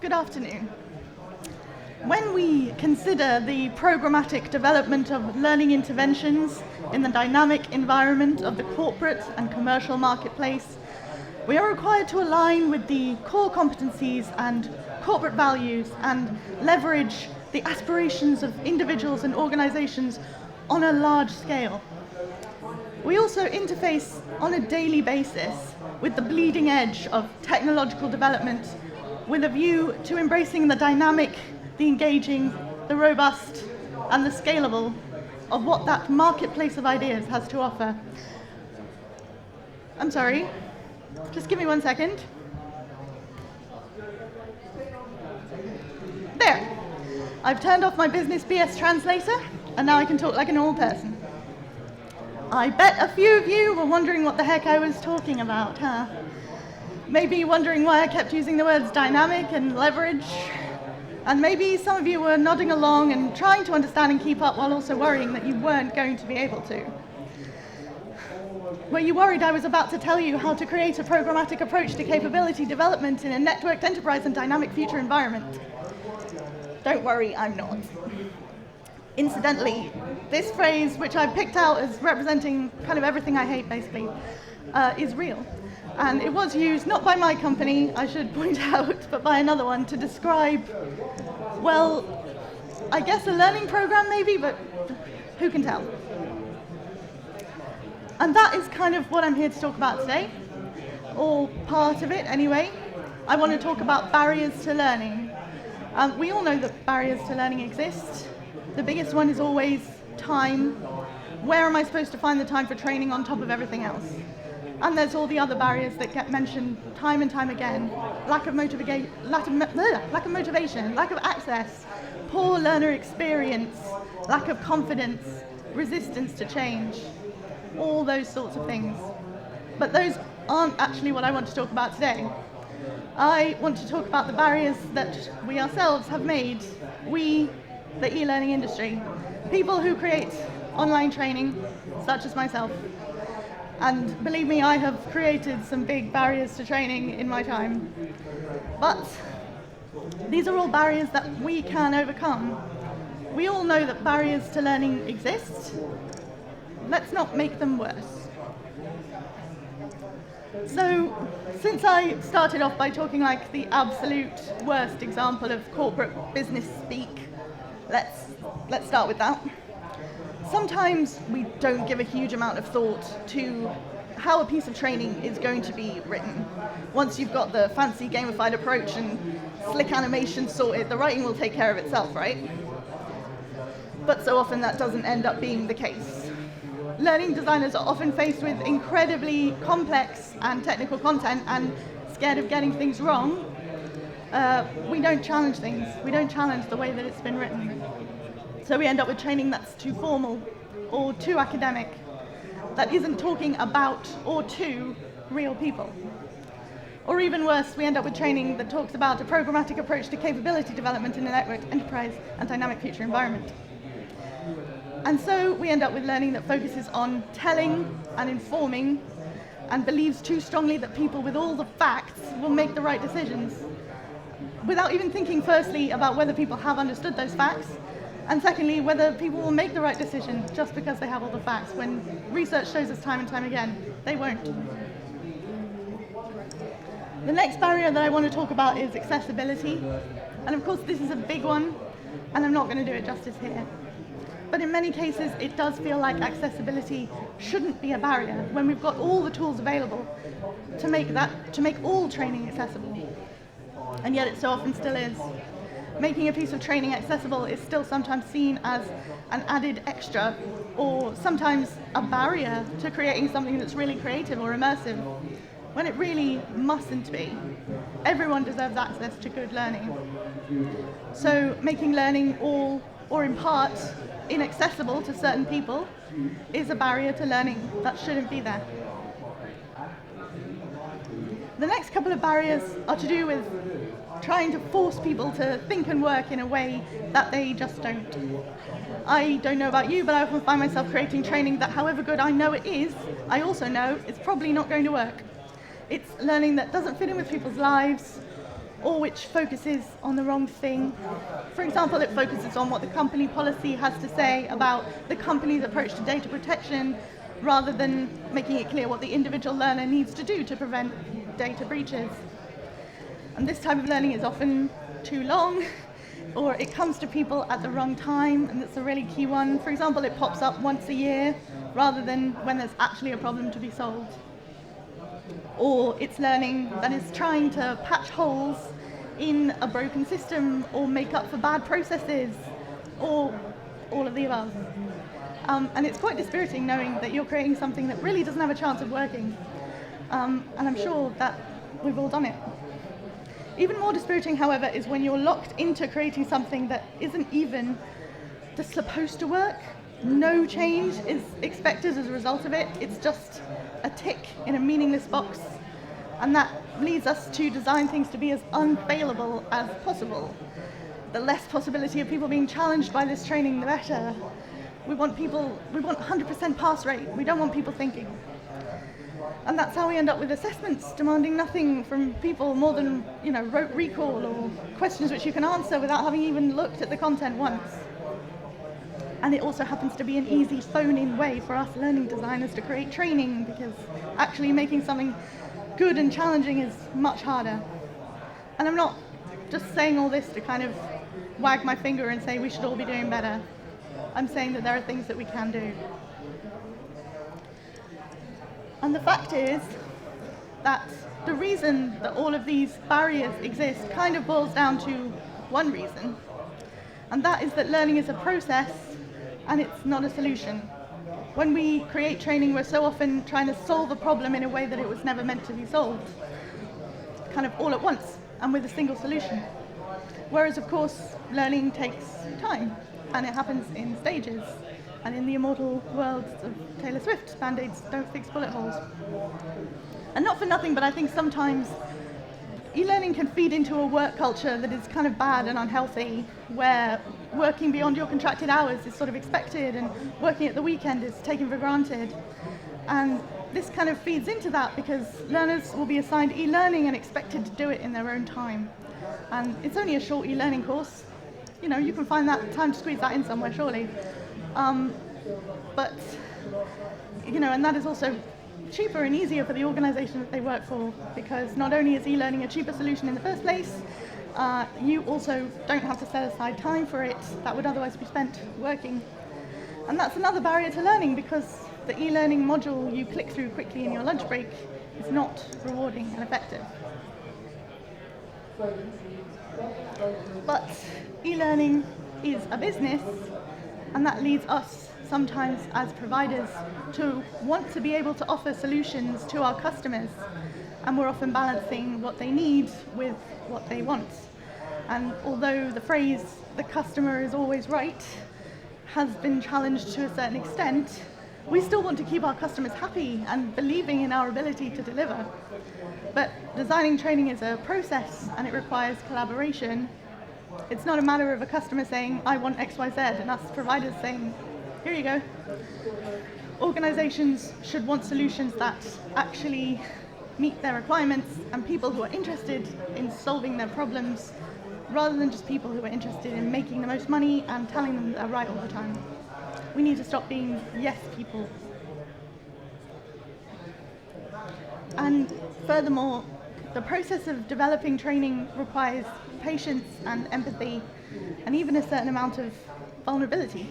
Good afternoon. When we consider the programmatic development of learning interventions in the dynamic environment of the corporate and commercial marketplace, we are required to align with the core competencies and corporate values and leverage the aspirations of individuals and organizations on a large scale. We also interface on a daily basis with the bleeding edge of technological development with a view to embracing the dynamic, the engaging, the robust, and the scalable of what that marketplace of ideas has to offer. I'm sorry, just give me 1 second. There, I've turned off my business BS translator, and now I can talk like a normal person. I bet a few of you were wondering what the heck I was talking about, huh? Maybe wondering why I kept using the words dynamic and leverage. And maybe some of you were nodding along and trying to understand and keep up while also worrying that you weren't going to be able to. Were you worried I was about to tell you how to create a programmatic approach to capability development in a networked enterprise and dynamic future environment? Don't worry, I'm not. Incidentally, this phrase, which I picked out as representing kind of everything I hate, basically, is real. And it was used not by my company, I should point out, but by another one to describe, well, I guess a learning program maybe, but who can tell? And that is kind of what I'm here to talk about today, or part of it anyway. I want to talk about barriers to learning. We all know that barriers to learning exist. The biggest one is always time. Where am I supposed to find the time for training on top of everything else? And there's all the other barriers that get mentioned time and time again. Lack of motivation, lack of access, poor learner experience, lack of confidence, resistance to change, all those sorts of things. But those aren't actually what I want to talk about today. I want to talk about the barriers that we ourselves have made, we, the e-learning industry, people who create online training, such as myself. And believe me, I have created some big barriers to training in my time. But these are all barriers that we can overcome. We all know that barriers to learning exist. Let's not make them worse. So, since I started off by talking like the absolute worst example of corporate business speak, let's start with that. Sometimes we don't give a huge amount of thought to how a piece of training is going to be written. Once you've got the fancy gamified approach and slick animation sorted, the writing will take care of itself, right? But so often that doesn't end up being the case. Learning designers are often faced with incredibly complex and technical content and scared of getting things wrong. We don't challenge things. We don't challenge the way that it's been written. So we end up with training that's too formal or too academic, that isn't talking about or to real people. Or even worse, we end up with training that talks about a programmatic approach to capability development in a networked enterprise and dynamic future environment. And so we end up with learning that focuses on telling and informing and believes too strongly that people with all the facts will make the right decisions, without even thinking firstly about whether people have understood those facts, and secondly, whether people will make the right decision just because they have all the facts, when research shows us time and time again, they won't. The next barrier that I want to talk about is accessibility. And of course, this is a big one, and I'm not going to do it justice here. But in many cases, it does feel like accessibility shouldn't be a barrier when we've got all the tools available to make all training accessible. And yet it so often still is. Making a piece of training accessible is still sometimes seen as an added extra, or sometimes a barrier to creating something that's really creative or immersive, when it really mustn't be. Everyone deserves access to good learning. So making learning all, or in part, inaccessible to certain people is a barrier to learning that shouldn't be there. The next couple of barriers are to do with trying to force people to think and work in a way that they just don't. I don't know about you, but I often find myself creating training that, however good I know it is, I also know it's probably not going to work. It's learning that doesn't fit in with people's lives, or which focuses on the wrong thing. For example, it focuses on what the company policy has to say about the company's approach to data protection, rather than making it clear what the individual learner needs to do to prevent data breaches. And this type of learning is often too long, or it comes to people at the wrong time, and that's a really key one. For example, it pops up once a year, rather than when there's actually a problem to be solved. Or it's learning that is trying to patch holes in a broken system, or make up for bad processes, or all of the above. And it's quite dispiriting knowing that you're creating something that really doesn't have a chance of working. And I'm sure that we've all done it. Even more dispiriting, however, is when you're locked into creating something that isn't even just supposed to work. No change is expected as a result of it. It's just a tick in a meaningless box. And that leads us to design things to be as unfailable as possible. The less possibility of people being challenged by this training, the better. We want 100% pass rate. We don't want people thinking. And that's how we end up with assessments demanding nothing from people more than, rote recall or questions which you can answer without having even looked at the content once. And it also happens to be an easy phone-in way for us learning designers to create training, because actually making something good and challenging is much harder. And I'm not just saying all this to kind of wag my finger and say we should all be doing better. I'm saying that there are things that we can do. And the fact is that the reason that all of these barriers exist kind of boils down to one reason, and that is that learning is a process and it's not a solution. When we create training, we're so often trying to solve a problem in a way that it was never meant to be solved, kind of all at once and with a single solution. Whereas, of course, learning takes time, and it happens in stages. And in the immortal worlds of Taylor Swift, Band-Aids don't fix bullet holes. And not for nothing, but I think sometimes e-learning can feed into a work culture that is kind of bad and unhealthy, where working beyond your contracted hours is sort of expected, and working at the weekend is taken for granted. And this kind of feeds into that, because learners will be assigned e-learning and expected to do it in their own time. And it's only a short e-learning course. You can find that time to squeeze that in somewhere, surely. But and that is also cheaper and easier for the organisation that they work for, because not only is e-learning a cheaper solution in the first place, you also don't have to set aside time for it that would otherwise be spent working. And that's another barrier to learning, because the e-learning module you click through quickly in your lunch break is not rewarding and effective. But e-learning is a business, and that leads us sometimes as providers to want to be able to offer solutions to our customers, and we're often balancing what they need with what they want. And although the phrase "the customer is always right" has been challenged to a certain extent, we still want to keep our customers happy and believing in our ability to deliver. But designing training is a process, and it requires collaboration. It's not a matter of a customer saying, "I want XYZ," and us providers saying, "Here you go." Organizations should want solutions that actually meet their requirements, and people who are interested in solving their problems, rather than just people who are interested in making the most money and telling them they're right all the time. We need to stop being yes people. And furthermore, the process of developing training requires patience and empathy, and even a certain amount of vulnerability.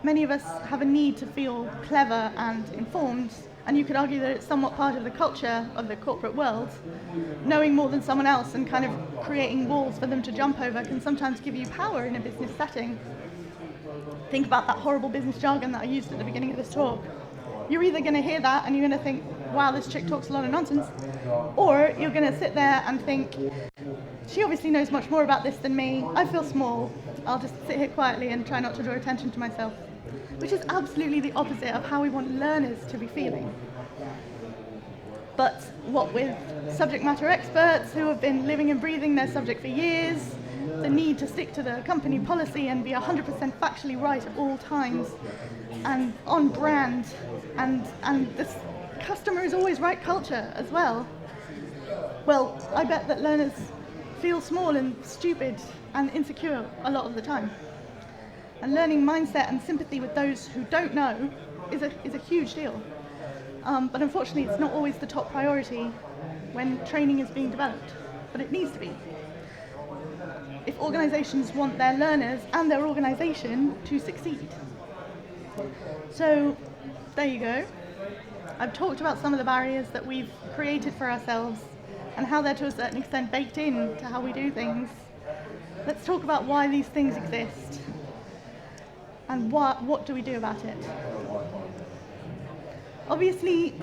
Many of us have a need to feel clever and informed, and you could argue that it's somewhat part of the culture of the corporate world. Knowing more than someone else and kind of creating walls for them to jump over can sometimes give you power in a business setting. Think about that horrible business jargon that I used at the beginning of this talk. You're either going to hear that and you're going to think, "Wow, this chick talks a lot of nonsense," or you're going to sit there and think, "She obviously knows much more about this than me. I feel small. I'll just sit here quietly and try not to draw attention to myself." Which is absolutely the opposite of how we want learners to be feeling. But what with subject matter experts who have been living and breathing their subject for years, the need to stick to the company policy and be 100% factually right at all times, and on brand, and this customer is always right culture as well. Well, I bet that learners feel small and stupid and insecure a lot of the time. And learning mindset and sympathy with those who don't know is a huge deal. But unfortunately, it's not always the top priority when training is being developed, but it needs to be. If organizations want their learners and their organization to succeed. So, there you go. I've talked about some of the barriers that we've created for ourselves and how they're to a certain extent baked in to how we do things. Let's talk about why these things exist and what do we do about it. Obviously,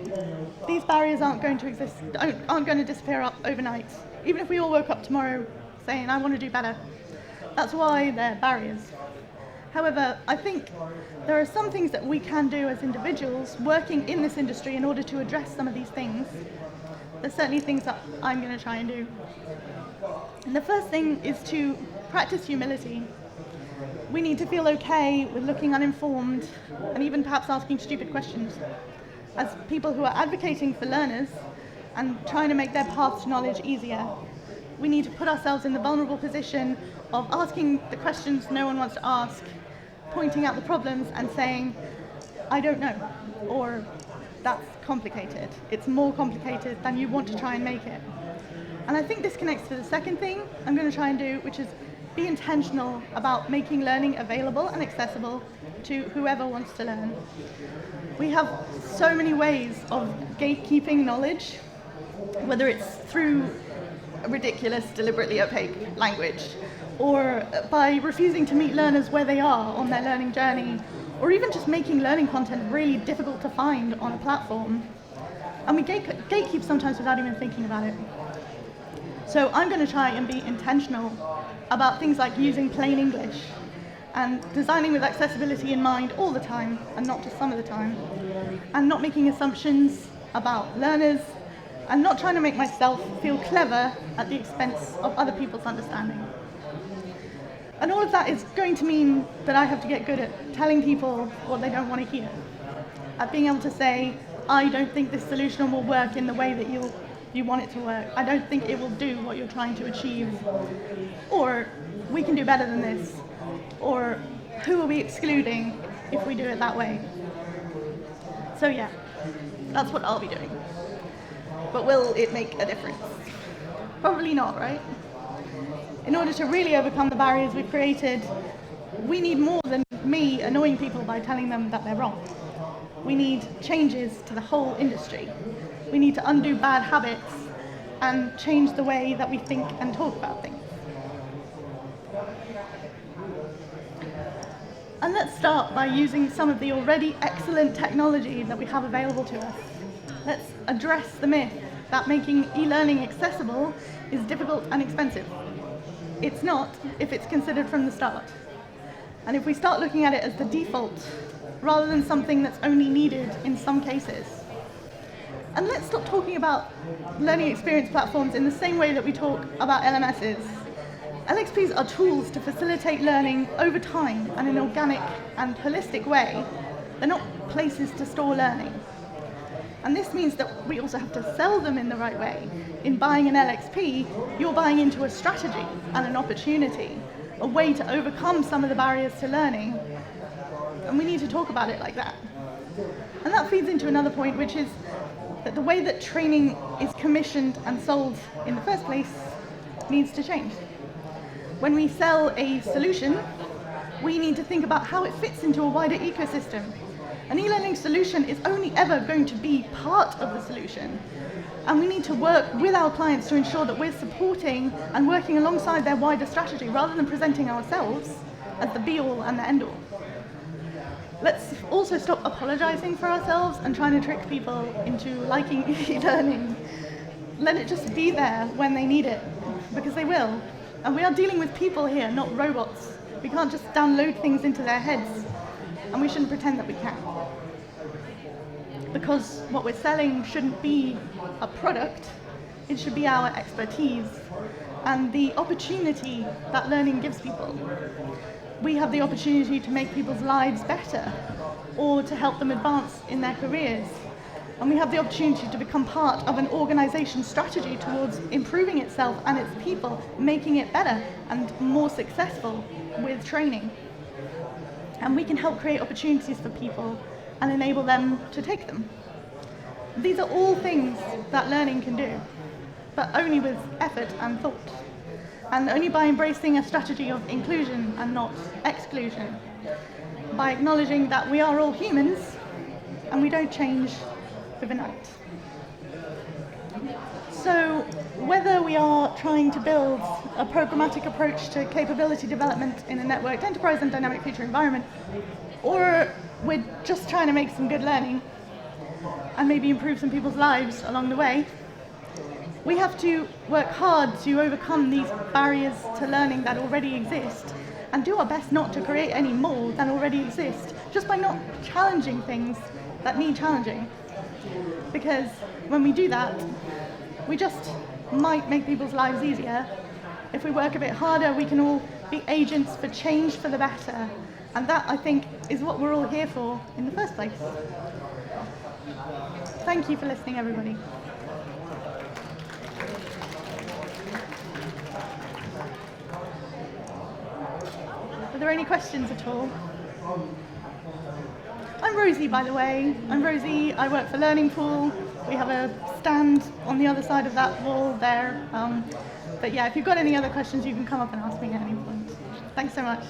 these barriers aren't going to disappear overnight. Even if we all woke up tomorrow saying, I want to do better. That's why they're barriers. However, I think there are some things that we can do as individuals working in this industry in order to address some of these things. There's certainly things that I'm going to try and do. And the first thing is to practice humility. We need to feel okay with looking uninformed and even perhaps asking stupid questions. As people who are advocating for learners and trying to make their path to knowledge easier, we need to put ourselves in the vulnerable position of asking the questions no one wants to ask, pointing out the problems and saying, I don't know, or that's complicated. It's more complicated than you want to try and make it. And I think this connects to the second thing I'm going to try and do, which is be intentional about making learning available and accessible to whoever wants to learn. We have so many ways of gatekeeping knowledge, whether it's through ridiculous, deliberately opaque language, or by refusing to meet learners where they are on their learning journey, or even just making learning content really difficult to find on a platform. And we gatekeep sometimes without even thinking about it. So I'm going to try and be intentional about things like using plain English and designing with accessibility in mind all the time, and not just some of the time, and not making assumptions about learners, and not trying to make myself feel clever at the expense of other people's understanding. And all of that is going to mean that I have to get good at telling people what they don't want to hear. At being able to say, I don't think this solution will work in the way that you want it to work. I don't think it will do what you're trying to achieve. Or, we can do better than this. Or, who are we excluding if we do it that way? So yeah, that's what I'll be doing. But will it make a difference? Probably not, right? In order to really overcome the barriers we've created, we need more than me annoying people by telling them that they're wrong. We need changes to the whole industry. We need to undo bad habits and change the way that we think and talk about things. And let's start by using some of the already excellent technology that we have available to us. Let's address the myth that making e-learning accessible is difficult and expensive. It's not if it's considered from the start. And if we start looking at it as the default, rather than something that's only needed in some cases. And let's stop talking about learning experience platforms in the same way that we talk about LMSs. LXPs are tools to facilitate learning over time in an organic and holistic way. They're not places to store learning. And this means that we also have to sell them in the right way. In buying an LXP, you're buying into a strategy and an opportunity, a way to overcome some of the barriers to learning. And we need to talk about it like that. And that feeds into another point, which is that the way that training is commissioned and sold in the first place needs to change. When we sell a solution, we need to think about how it fits into a wider ecosystem. An e-learning solution is only ever going to be part of the solution. And we need to work with our clients to ensure that we're supporting and working alongside their wider strategy rather than presenting ourselves as the be-all and the end-all. Let's also stop apologizing for ourselves and trying to trick people into liking e-learning. Let it just be there when they need it, because they will. And we are dealing with people here, not robots. We can't just download things into their heads, and we shouldn't pretend that we can. Because what we're selling shouldn't be a product, it should be our expertise and the opportunity that learning gives people. We have the opportunity to make people's lives better or to help them advance in their careers. And we have the opportunity to become part of an organization's strategy towards improving itself and its people, making it better and more successful with training. And we can help create opportunities for people and enable them to take them. These are all things that learning can do, but only with effort and thought, and only by embracing a strategy of inclusion and not exclusion, by acknowledging that we are all humans and we don't change overnight. So whether we are trying to build a programmatic approach to capability development in a networked enterprise and dynamic future environment, or we're just trying to make some good learning and maybe improve some people's lives along the way, we have to work hard to overcome these barriers to learning that already exist and do our best not to create any more than already exist, just by not challenging things that need challenging. Because when we do that, we just might make people's lives easier. If we work a bit harder, we can all be agents for change for the better. And that, I think, is what we're all here for in the first place. Thank you for listening, everybody. Are there any questions at all? I'm Rosie, by the way. I'm Rosie. I work for Learning Pool. We have a stand on the other side of that wall there. But yeah, if you've got any other questions, you can come up and ask me at any point. Thanks so much.